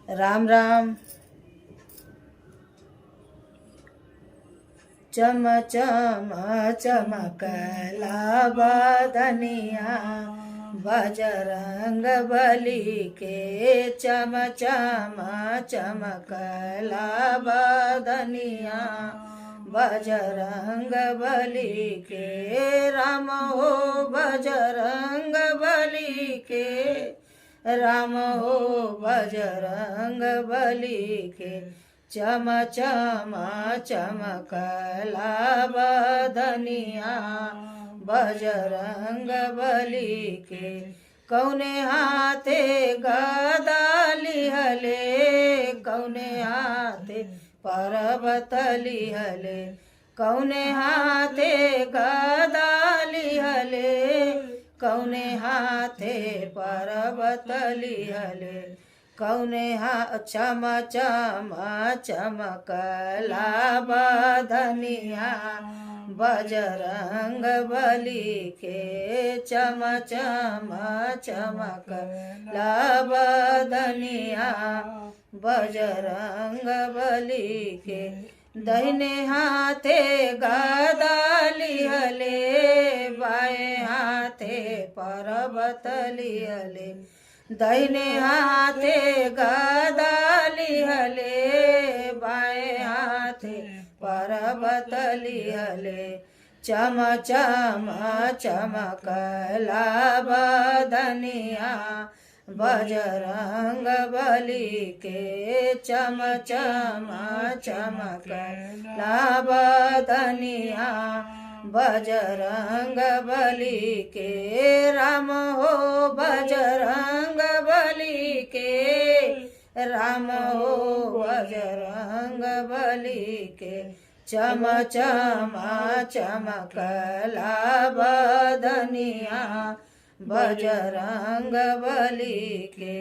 राम राम। चम चम चमकला बदनिया बजरंग बली के चम चम चमकला बदनिया बजरंग बली के राम हो बजरंग बली के राम हो बजरंग बली के चम चम चमकला बदनिया बजरंग बली के कौने हाथे गदा लिहले कौने हाथे पर्वत लिहले कौने हाथे गदा लिहले कौने हाथे पर्वत लिहले कौने चम चम चमकला बदनिया बजरंग बली के चम चम चमकला बदनिया बजरंग बली के दाहिने हाथे गदा लिहले बाएं हाथे पर्वत लिहले दाहिने हाथे गदा लिहले बाएं हाथे पर्वत लिहले चम चम चमकला बदनिया बजरंग बली के चम चम चमकला बदनिया बजरंग बली के राम हो बजरंग बली के राम हो बजरंग बली के चम चम चमकला बदनिया बजरंग बली के।